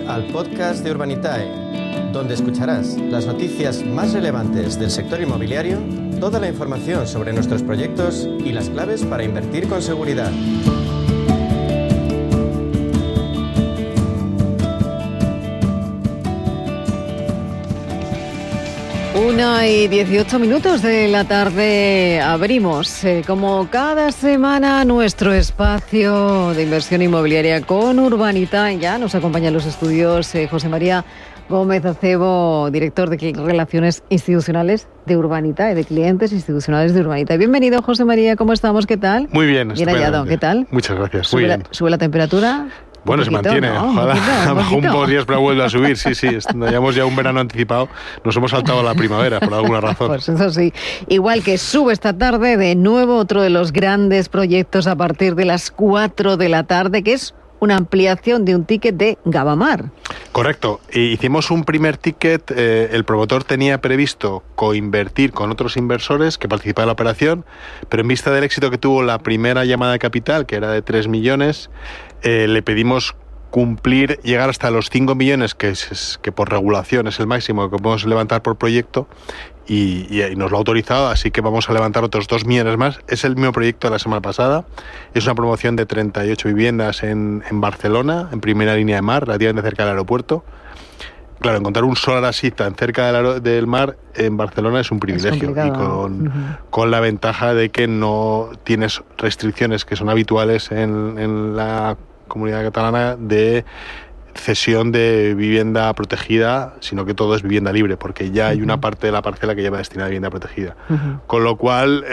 al podcast de Urbanitae, donde escucharás las noticias más relevantes del sector inmobiliario, toda la información sobre nuestros proyectos y las claves para invertir con seguridad. Una y 18 minutos de la tarde abrimos, como cada semana, nuestro espacio de inversión inmobiliaria con Urbanitae. Ya nos acompaña en los estudios José María Gómez Acebo, director de Relaciones Institucionales de Urbanitae, de clientes institucionales de Urbanitae. Bienvenido, José María, ¿cómo estamos? ¿Qué tal? Muy bien. Bien hallado, ¿qué tal? Muchas gracias, muy bien. ¿Sube la temperatura? Bueno, se mantiene, ¿no? Ojalá bajó un poco días, pero vuelve a subir, sí, llevamos ya un verano anticipado, nos hemos saltado a la primavera por alguna razón. Pues eso sí, igual que sube esta tarde de nuevo otro de los grandes proyectos a partir de las 4 de la tarde, que es una ampliación de un ticket de Gavamar. Correcto, hicimos un primer ticket, el promotor tenía previsto coinvertir con otros inversores que participaban en la operación, pero en vista del éxito que tuvo la primera llamada de capital, que era de 3 millones, le pedimos llegar hasta los 5 millones, que por regulación es el máximo que podemos levantar por proyecto, y nos lo ha autorizado, así que vamos a levantar otros 2 millones más. Es el mismo proyecto de la semana pasada, es una promoción de 38 viviendas en Barcelona, en primera línea de mar, relativamente cerca del aeropuerto. Claro, encontrar un solar así tan cerca del mar en Barcelona es un privilegio, y con la ventaja de que no tienes restricciones que son habituales en la comunidad catalana de cesión de vivienda protegida, sino que todo es vivienda libre, porque ya hay una parte de la parcela que lleva destinada a vivienda protegida. Con lo cual,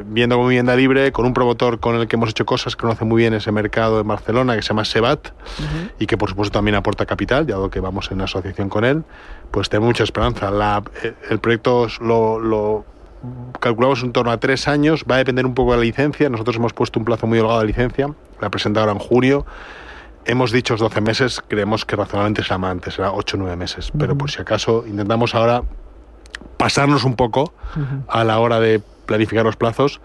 viendo como vivienda libre, con un promotor con el que hemos hecho cosas, que conoce muy bien ese mercado en Barcelona, que se llama Sebat, y que por supuesto también aporta capital, dado que vamos en asociación con él, pues tenemos mucha esperanza. El proyecto lo calculamos en torno a 3 años, va a depender un poco de la licencia. Nosotros hemos puesto un plazo muy holgado de licencia, la presenta ahora en junio. Hemos dicho 12 meses, creemos que razonablemente será más antes, será 8 o 9 meses, pero por si acaso intentamos ahora pasarnos un poco a la hora de planificar los plazos,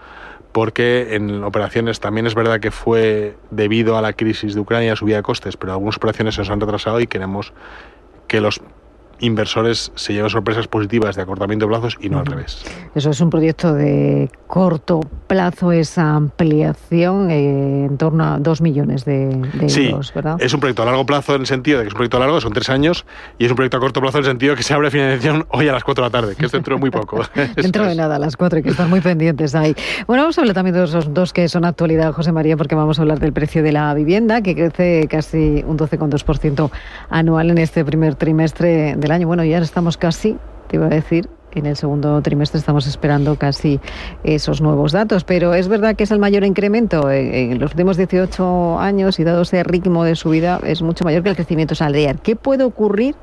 porque en operaciones también es verdad que fue debido a la crisis de Ucrania, subida de costes, pero algunas operaciones se nos han retrasado y queremos que los inversores se lleven sorpresas positivas de acortamiento de plazos y no al revés. Eso es un proyecto de corto plazo, esa ampliación en torno a 2 millones de euros, ¿verdad? Es un proyecto a largo plazo en el sentido de que es un proyecto largo, son 3 años, y es un proyecto a corto plazo en el sentido de que se abre financiación hoy a las 4 de la tarde, que es dentro de muy poco. Dentro de nada, a las 4, hay que estar muy pendientes ahí. Bueno, vamos a hablar también de esos dos que son actualidad, José María, porque vamos a hablar del precio de la vivienda, que crece casi un 12,2% anual en este primer trimestre del año. Bueno, ya estamos casi, te iba a decir, en el segundo trimestre estamos esperando casi esos nuevos datos, pero es verdad que es el mayor incremento en los últimos 18 años, y dado ese ritmo de subida es mucho mayor que el crecimiento salarial. ¿Qué puede ocurrir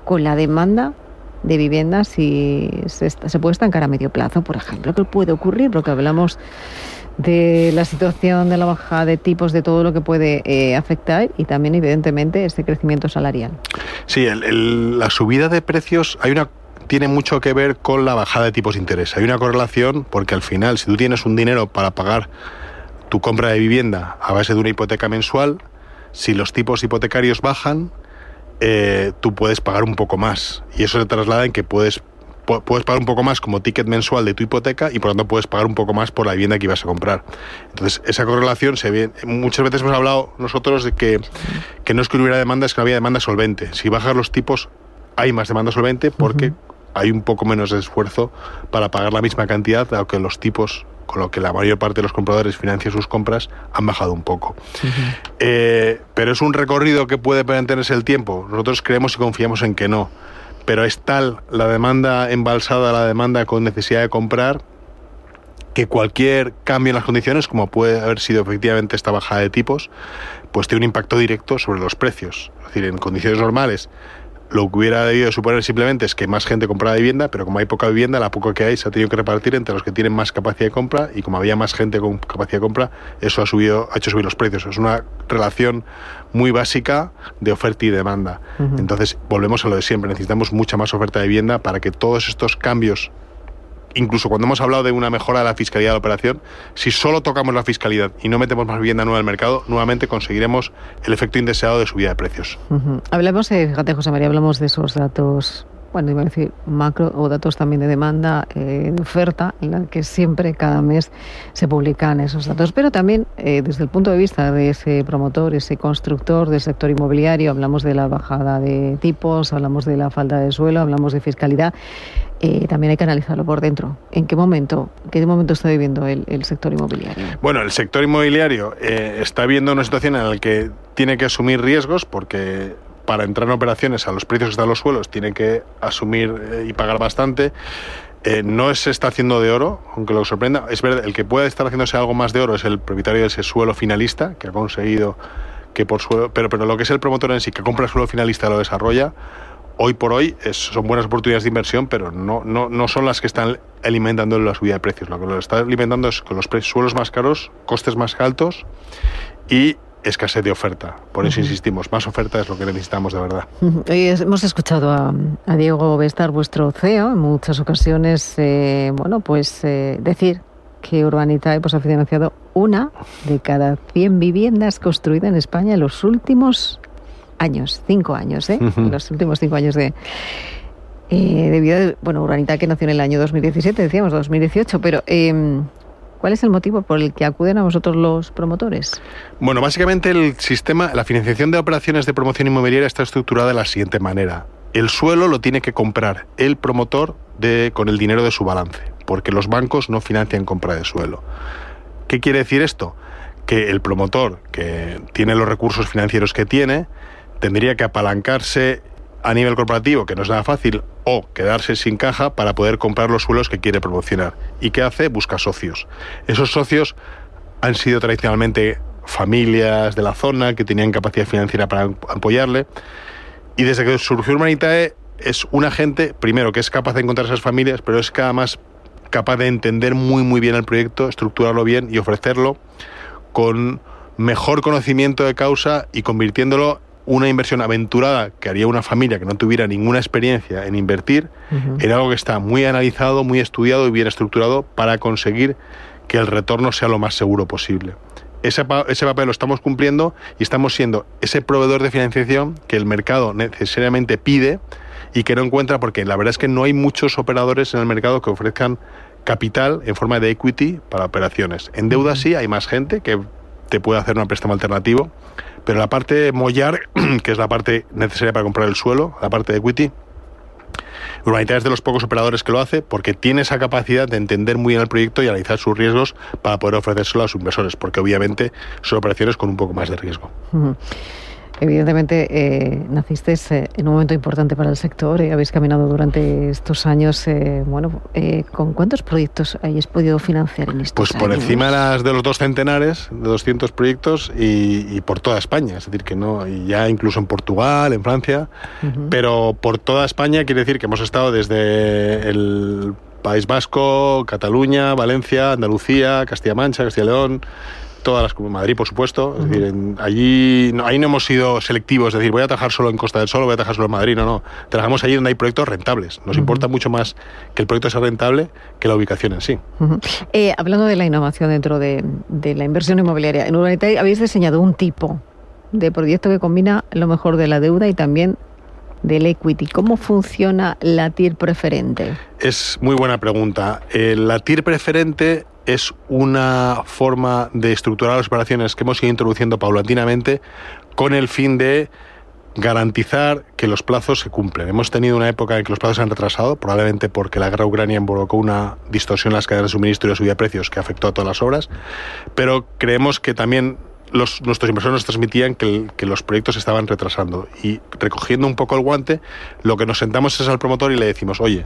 con la demanda de viviendas si se puede estancar a medio plazo, por ejemplo? ¿Qué puede ocurrir? Porque hablamos de la situación de la bajada de tipos, de todo lo que puede afectar, y también evidentemente ese crecimiento salarial. Sí, la subida de precios tiene mucho que ver con la bajada de tipos de interés. Hay una correlación, porque al final, si tú tienes un dinero para pagar tu compra de vivienda a base de una hipoteca mensual, si los tipos hipotecarios bajan, tú puedes pagar un poco más, y eso se traslada en que puedes pagar un poco más como ticket mensual de tu hipoteca, y por lo tanto puedes pagar un poco más por la vivienda que ibas a comprar. Entonces, esa correlación se ve. Muchas veces hemos hablado nosotros de que no es que hubiera demanda, es que no había demanda solvente. Si bajas los tipos, hay más demanda solvente, porque hay un poco menos de esfuerzo para pagar la misma cantidad, dado que los tipos, con lo que la mayor parte de los compradores financian sus compras, han bajado un poco. Pero es un recorrido que puede mantenerse el tiempo. Nosotros creemos y confiamos en que no. Pero es tal la demanda embalsada, la demanda con necesidad de comprar, que cualquier cambio en las condiciones, como puede haber sido efectivamente esta bajada de tipos, pues tiene un impacto directo sobre los precios. Es decir, en condiciones normales, lo que hubiera debido suponer simplemente es que más gente compraba vivienda, pero como hay poca vivienda, la poca que hay se ha tenido que repartir entre los que tienen más capacidad de compra, y como había más gente con capacidad de compra, eso ha hecho subir los precios. Es una relación muy básica de oferta y demanda. Entonces, volvemos a lo de siempre. Necesitamos mucha más oferta de vivienda para que todos estos cambios incluso cuando hemos hablado de una mejora de la fiscalidad de la operación, si solo tocamos la fiscalidad y no metemos más vivienda nueva en el mercado, nuevamente conseguiremos el efecto indeseado de subida de precios. Hablamos, fíjate, José María, hablamos de esos datos, bueno, iba a decir macro o datos también de demanda, de oferta, en la que siempre, cada mes, se publican esos datos. Pero también, desde el punto de vista de ese promotor, ese constructor del sector inmobiliario, hablamos de la bajada de tipos, hablamos de la falta de suelo, hablamos de fiscalidad. También hay que analizarlo por dentro. ¿En qué momento está viviendo el sector inmobiliario? Bueno, el sector inmobiliario está viviendo una situación en la que tiene que asumir riesgos, porque para entrar en operaciones a los precios que están los suelos tiene que asumir y pagar bastante. No se está haciendo de oro, aunque lo sorprenda. Es verdad, el que puede estar haciéndose algo más de oro es el propietario de ese suelo finalista, que ha conseguido que por suelo... Pero lo que es el promotor en sí, que compra el suelo finalista y lo desarrolla, hoy por hoy son buenas oportunidades de inversión, pero no son las que están alimentando la subida de precios. Lo que lo está alimentando es con los suelos más caros, costes más altos y escasez de oferta. Por eso insistimos, más oferta es lo que necesitamos de verdad. Hemos escuchado a Diego Bestar, vuestro CEO, en muchas ocasiones decir que Urbanitae ha financiado 1 de cada 100 viviendas construidas en España en los últimos años, 5 años, los últimos 5 años de vida. Bueno, Urbanitae, que nació en el año 2017, decíamos 2018, pero ¿cuál es el motivo por el que acuden a vosotros los promotores? Bueno, básicamente el sistema, la financiación de operaciones de promoción inmobiliaria está estructurada de la siguiente manera. El suelo lo tiene que comprar el promotor con el dinero de su balance, porque los bancos no financian compra de suelo. ¿Qué quiere decir esto? Que el promotor, que tiene los recursos financieros que tiene, tendría que apalancarse a nivel corporativo, que no es nada fácil, o quedarse sin caja para poder comprar los suelos que quiere promocionar. ¿Y qué hace? Busca socios. Esos socios han sido tradicionalmente familias de la zona que tenían capacidad financiera para apoyarle, y desde que surgió Urbanitae es un agente, primero, que es capaz de encontrar esas familias, pero es cada más capaz de entender muy muy bien el proyecto, estructurarlo bien y ofrecerlo con mejor conocimiento de causa y convirtiéndolo una inversión aventurada que haría una familia que no tuviera ninguna experiencia en invertir, en algo que está muy analizado, muy estudiado y bien estructurado para conseguir que el retorno sea lo más seguro posible. Ese papel lo estamos cumpliendo y estamos siendo ese proveedor de financiación que el mercado necesariamente pide y que no encuentra, porque la verdad es que no hay muchos operadores en el mercado que ofrezcan capital en forma de equity para operaciones. En deuda sí, hay más gente que te puede hacer un préstamo alternativo, pero la parte mollar, que es la parte necesaria para comprar el suelo, la parte de equity, Urbanitae es de los pocos operadores que lo hace porque tiene esa capacidad de entender muy bien el proyecto y analizar sus riesgos para poder ofrecérselo a sus inversores, porque obviamente son operaciones con un poco más de riesgo. Evidentemente, nacisteis en un momento importante para el sector, habéis caminado durante estos años. ¿Con cuántos proyectos hayáis podido financiar en estos Pues por años? encima de los 2 centenares, de 200 proyectos y por toda España, es decir, que no, y ya incluso en Portugal, en Francia, pero por toda España quiere decir que hemos estado desde el País Vasco, Cataluña, Valencia, Andalucía, Castilla-Mancha, Castilla-León, todas las, Madrid, por supuesto. Es decir, ahí no hemos sido selectivos, es decir, voy a trabajar solo en Costa del Sol, voy a trabajar solo en Madrid, no. Trabajamos allí donde hay proyectos rentables. Nos importa mucho más que el proyecto sea rentable que la ubicación en sí. Hablando de la innovación dentro de la inversión inmobiliaria, en Urbanitae habéis diseñado un tipo de proyecto que combina lo mejor de la deuda y también del equity. ¿Cómo funciona la TIR preferente? Es muy buena pregunta. La TIR preferente es una forma de estructurar las operaciones que hemos ido introduciendo paulatinamente con el fin de garantizar que los plazos se cumplen. Hemos tenido una época en que los plazos se han retrasado, probablemente porque la guerra ucraniana provocó una distorsión en las cadenas de suministro y la subida de precios que afectó a todas las obras, pero creemos que también nuestros inversores nos transmitían que los proyectos se estaban retrasando, y recogiendo un poco el guante, lo que nos sentamos es al promotor y le decimos: oye,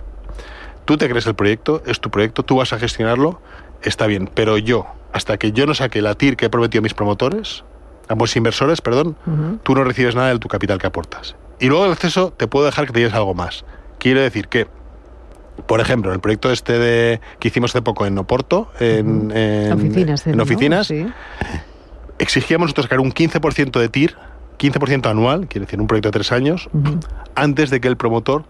tú te crees el proyecto, es tu proyecto, tú vas a gestionarlo, está bien, pero yo, hasta que yo no saque la TIR que he prometido a mis promotores, a mis inversores, perdón, tú no recibes nada de tu capital que aportas. Y luego el acceso te puedo dejar que te lleves algo más. Quiero decir que, por ejemplo, en el proyecto que hicimos hace poco en Oporto, en oficinas, ¿no? Sí. Exigíamos nosotros sacar un 15% de TIR, 15% anual, quiere decir un proyecto de 3 años, antes de que el promotor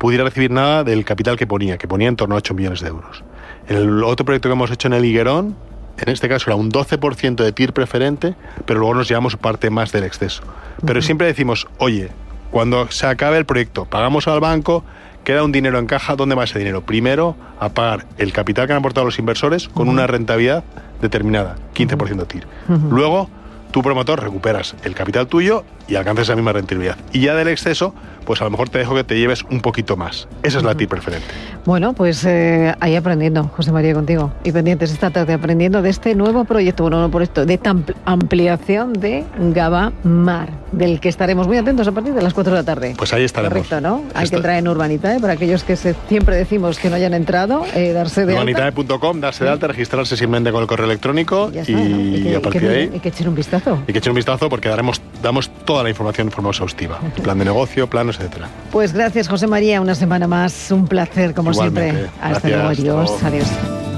pudiera recibir nada del capital que ponía en torno a 8 millones de euros. En el otro proyecto que hemos hecho en el Higuerón, en este caso era un 12% de TIR preferente, pero luego nos llevamos parte más del exceso. Pero siempre decimos, oye, cuando se acabe el proyecto, pagamos al banco, queda un dinero en caja, ¿dónde va ese dinero? Primero, a pagar el capital que han aportado los inversores con una rentabilidad determinada, 15% TIR. Luego, tu promotor recuperas el capital tuyo y alcanzas esa misma rentabilidad. Y ya del exceso, pues a lo mejor te dejo que te lleves un poquito más. Esa es la TIR preferente. Bueno, pues ahí aprendiendo, José María, contigo. Y pendientes esta tarde aprendiendo de este nuevo proyecto, de esta ampliación de Gavamar, del que estaremos muy atentos a partir de las 4 de la tarde. Pues ahí estaremos. Correcto, ¿no? Hay que entrar en Urbanitae, para aquellos que siempre decimos que no hayan entrado, darse de alta. Urbanitae.com, darse de alta, registrarse simplemente con el correo electrónico y a partir de ahí... Hay que echar un vistazo. Hay que echar un vistazo porque damos toda la información de forma exhaustiva. Plan de negocio, planos, etcétera. Pues gracias, José María, una semana más. Un placer, como Igualmente. siempre. Hasta luego, adiós.